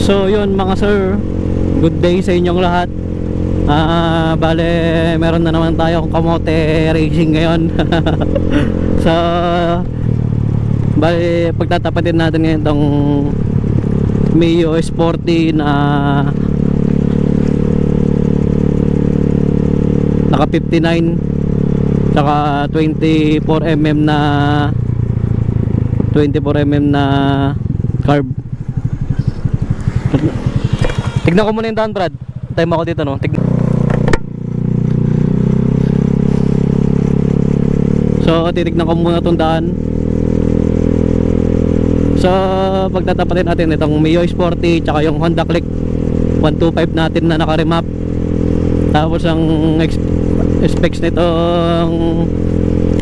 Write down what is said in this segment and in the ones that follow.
So yun mga sir, good day sa inyong lahat. Bale, meron na naman tayong kamote racing ngayon. So bale, pagtatapatin natin ngayon tong Mio Sporty na naka 59 saka 24mm na 24mm na carb. Tignan ko muna yung daan, Brad. Time ako dito, no? So, titignan ko muna itong daan. So, pagtatapatin natin itong Mio Sporty tsaka yung Honda Click 125 natin na naka-remap. Tapos ang specs nitong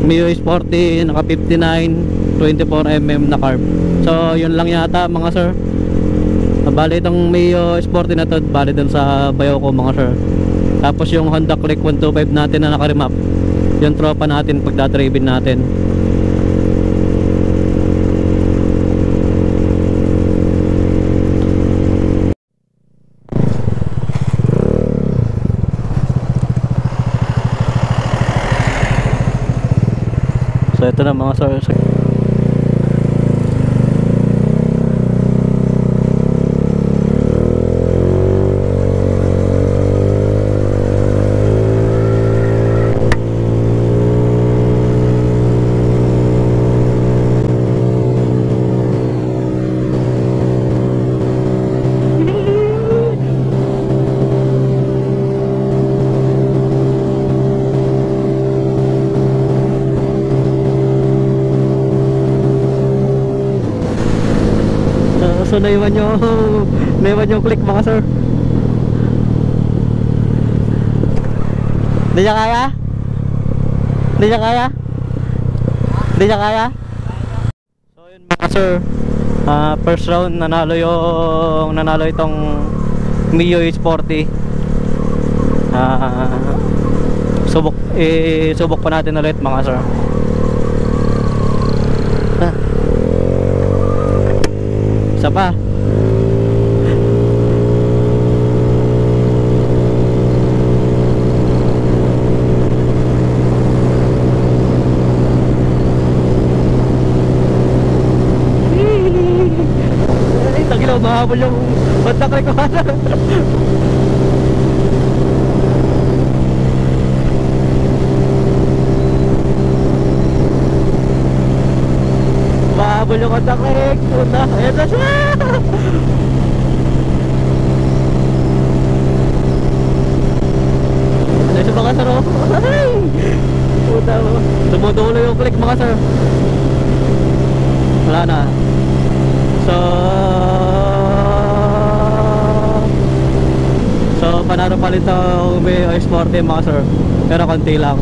Mio Sporty naka 59 24mm na carb. So, yun lang yata mga sir. Bali itong Mio Sporty na to, bali dun sa bayaw ko mga sir. Tapos yung Honda Click 125 natin na naka-remap, yung tropa natin pagdatribin natin. So ito na mga sir. So naiwan yung click mga sir. Hindi niya kaya? Hindi niya kaya? Hindi niya kaya? So yun mga sir, first round nanalo itong Mio Sporty. Subok pa natin ulit mga sir. Isa pa. Tagilaw, mahabol yung Honda Click ko. Mahabol yung Honda Click. Puta, ayan na siya. Ayan siya mga sir. Puta, tumutulo yung click mga sir. Wala na. So panalo pa rin itong Mio Sporty mga sir, pero konti lang.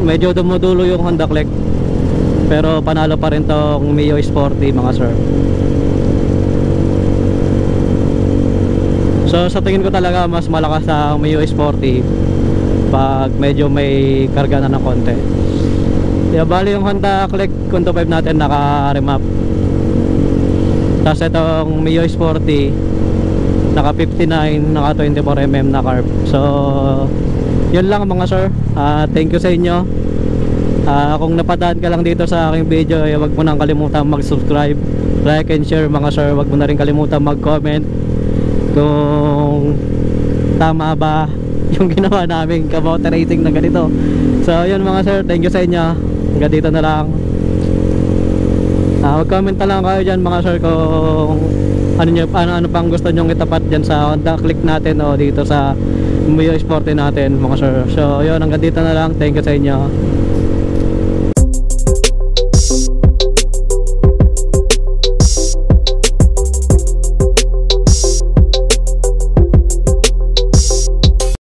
Medyo dumudulo yung Honda Click, pero panalo pa rin itong Mio Sporty mga sir. So sa tingin ko talaga mas malakas ang Mio Sporty pag medyo may karga na ng konti. Bali yung Honda Click 125 natin naka-remap. Tapos itong Mio Sporty naka 59, naka 24mm na carb. So yun lang mga sir. Thank you sa inyo. Kung napadaan ka lang dito sa aking video, wag mo nang kalimutan mag-subscribe, like and share mga sir. Wag mo na rin kalimutan mag-comment kung tama ba yung ginawa namin kamote racing na ganito. So yun mga sir, thank you sa inyo. Hanggang dito na lang. Mag-comment na lang kayo dyan mga sir kung ano pang gusto nyong itapat dyan sa Honda Click natin o dito sa Mio Sporty natin mga sir. So yun, hanggang dito na lang. Thank you sa inyo.